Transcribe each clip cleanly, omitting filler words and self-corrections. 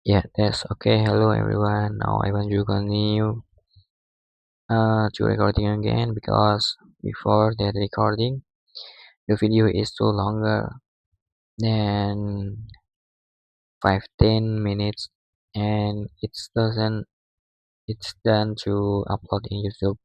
Yeah, that's okay. Hello everyone. Now I want to continue to recording again because before that recording the video is too longer than 15 minutes and it's done to upload in YouTube.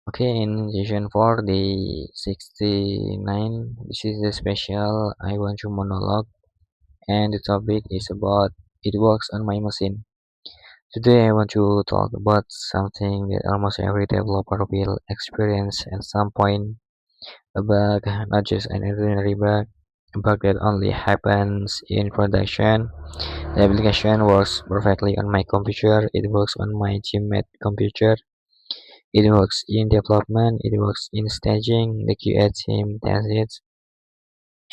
Okay, in session 4 the 69 this is the special I want to monologue and the topic is about it works on my machine. Today I want to talk about something that almost every developer will experience at some point, a bug, not just an ordinary bug, a bug that only happens in production. The application works perfectly on my computer, it works on my teammate computer, it works in development, it works in staging, the QA team tests it,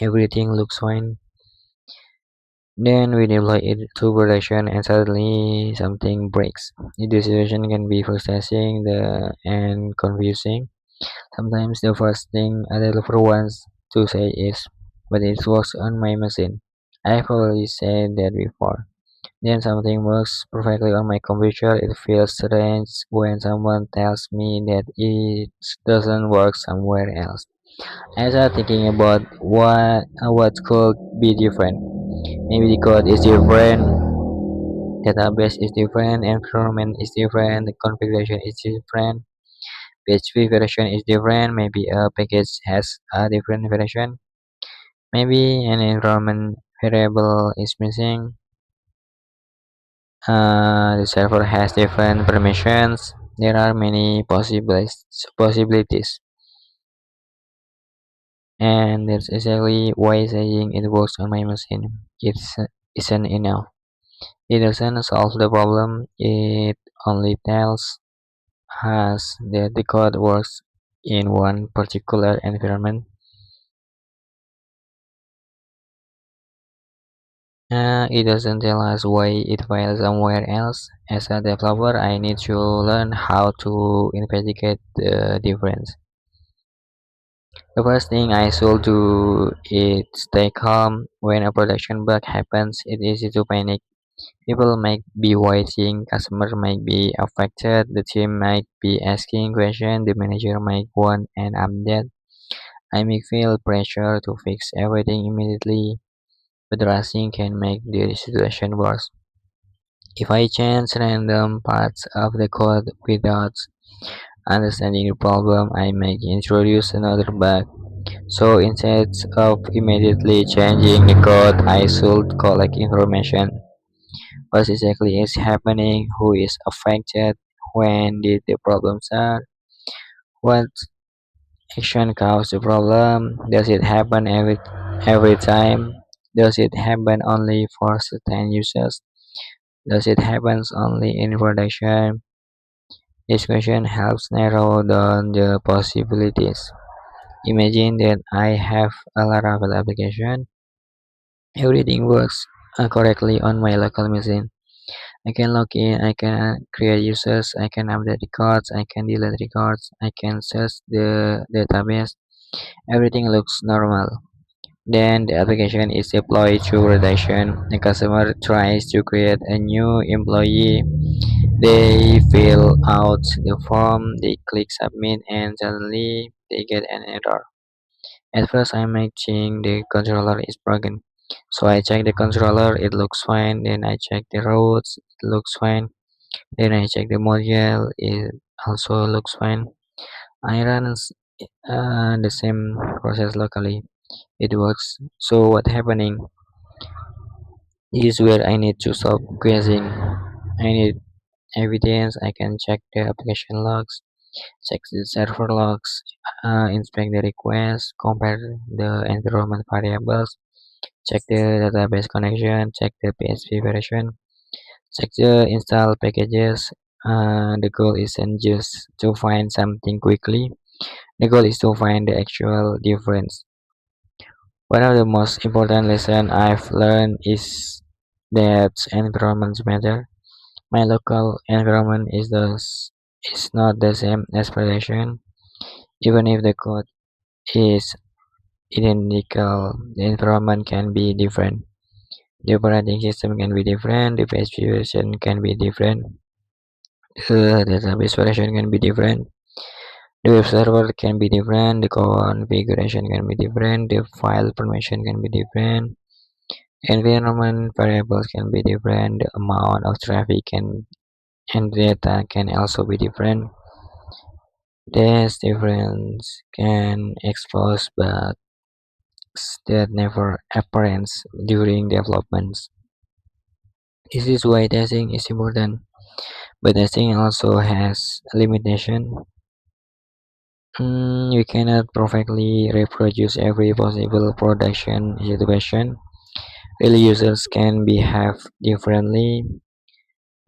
everything looks fine. Then we deploy it to production and suddenly something breaks. The situation can be frustrating and confusing. Sometimes the first thing a developer wants to say is, but it works on my machine. I've already said that before. Then something works perfectly on my computer. It feels strange when someone tells me that it doesn't work somewhere else. I start thinking about what could be different. Maybe the code is different, database is different, environment is different, the configuration is different, PHP version is different, maybe a package has a different version, maybe an environment variable is missing, the server has different permissions. There are many possibilities, and that's exactly why saying it works on my machine isn't enough. It doesn't solve the problem, it only tells us that the code works in one particular environment. It doesn't tell us why it fails somewhere else. As a developer, I need to learn how to investigate the difference. The first thing I should do is stay calm. When a production bug happens, it's easy to panic. People might be waiting, customer might be affected, the team might be asking questions, the manager might want an update. I may feel pressure to fix everything immediately, but rushing can make the situation worse. If I change random parts of the code without understanding the problem, I may introduce another bug. So instead of immediately changing the code, I should collect information. What exactly is happening? Who is affected? When did the problem start? What action caused the problem? Does it happen every time? Does it happen only for certain users? Does it happen only in production? This question helps narrow down the possibilities. Imagine that I have a Laravel application. Everything works correctly on my local machine. I can log in, I can create users, I can update records, I can delete records, I can search the database. Everything looks normal. Then the application is deployed to production. The customer tries to create a new employee. They fill out the form, they click submit, and suddenly they get an error. At first, I might think the controller is broken. So I check the controller, it looks fine. Then I check the routes, it looks fine. Then I check the module, it also looks fine. I run the same process locally. It works. So what happening is where I need to stop guessing. I need evidence. I can check the application logs, check the server logs, inspect the request, compare the environment variables, check the database connection, check the PHP version, check the install packages. The goal isn't just to find something quickly. The goal is to find the actual difference. One of the most important lessons I've learned is that environments matter. My local environment is not the same as production. Even if the code is identical, the environment can be different. The operating system can be different, the page version can be different, the database version can be different, the web server can be different, the configuration can be different, the file permission can be different, environment variables can be different, the amount of traffic can and data can also be different. This difference can expose bugs that never apparent during developments. This is why testing is important, but testing also has limitation. You cannot perfectly reproduce every possible production situation. Real users can behave differently.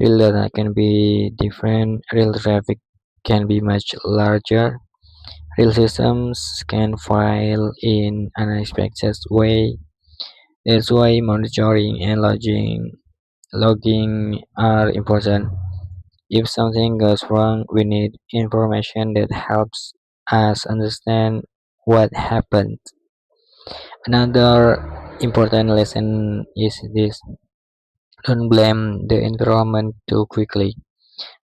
Real data can be different. Real traffic can be much larger. Real systems can fail in unexpected way. That's why monitoring and logging are important. If something goes wrong, we need information that helps us understand what happened. Another important lesson is this: don't blame the environment too quickly.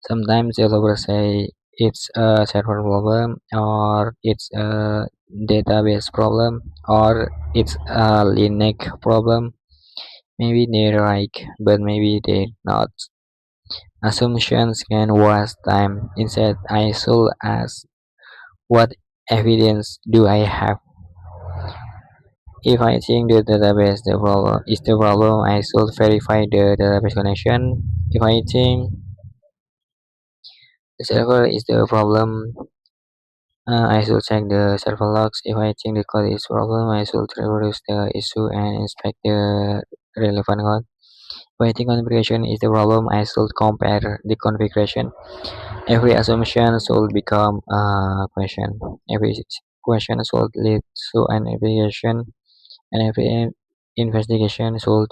Sometimes developers say it's a server problem, or it's a database problem, or it's a Linux problem. Maybe they're right, but maybe they're not. Assumptions can waste time. Instead, I should ask, what evidence do I have? If I think the database the problem is the problem, I should verify the database connection. If I think the server is the problem, I should check the server logs. If I think the code is problem, I should reproduce the issue and inspect the relevant code. If I think configuration is the problem, I should compare the configuration. Every assumption should become a question. Every question should lead to an investigation, and every investigation should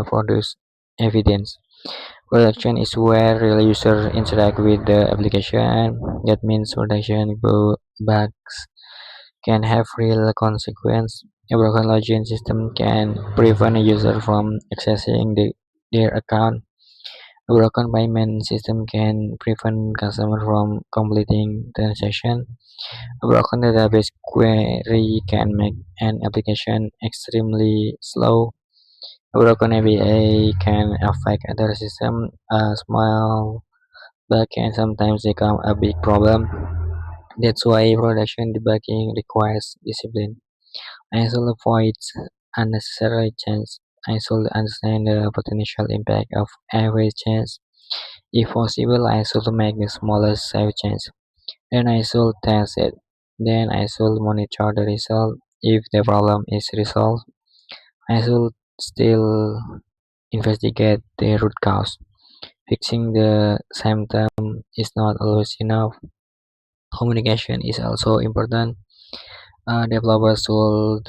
produce evidence. Production is where real users interact with the application. That means bugs can have real consequence. A broken login system can prevent a user from accessing their account. A broken payment system can prevent customer from completing transaction. A broken database query can make an application extremely slow. A broken API can affect other systems. A small bug can sometimes become a big problem. That's why production debugging requires discipline. I should avoid unnecessary change. I should understand the potential impact of every change. If possible, I should make the smallest safe change. Then I should test it. Then I should monitor the result. If the problem is resolved, I should still investigate the root cause. Fixing the symptom is not always enough. Communication is also important. Developers should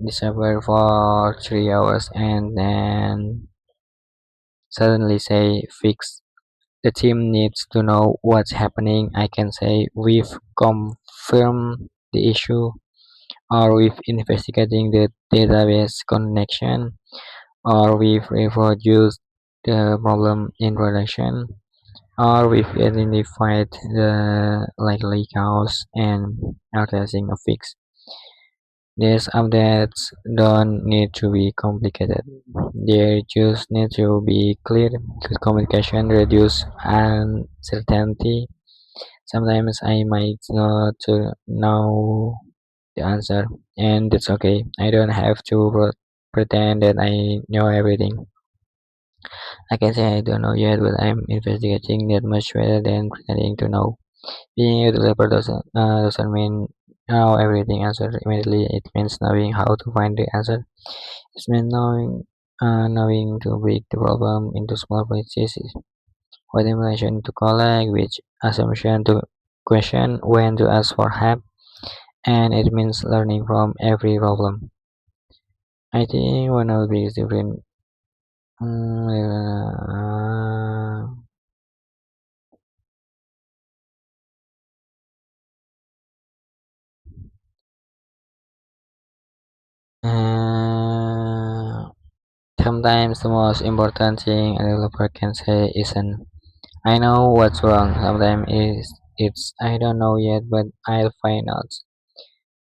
disappear for 3 hours and then suddenly say fix. The team needs to know what's happening. I can say we've confirmed the issue, or we've investigating the database connection, or we've reproduced the problem in production, or we've identified the likely cause and are testing a fix. These updates don't need to be complicated. They just need to be clear. Good communication reduce uncertainty. Sometimes I might not know the answer, and it's okay. I don't have to pretend that I know everything. I can say I don't know yet, but I'm investigating that much better than pretending to know. Being a developer doesn't mean know everything answer immediately. It means knowing how to find the answer. It means knowing to break the problem into small pieces. What information to collect, which assumption to question, when to ask for help, and it means learning from every problem. I think one of the biggest difference. Uh, Sometimes the most important thing a developer can say isn't "I know what's wrong." Sometimes it's "I don't know yet, but I'll find out."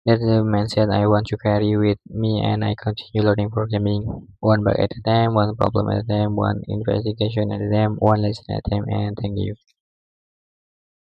That's the mindset I want to carry with me, and I continue learning programming one bug at a time, one problem at a time, one investigation at a time, one lesson at a time. And thank you.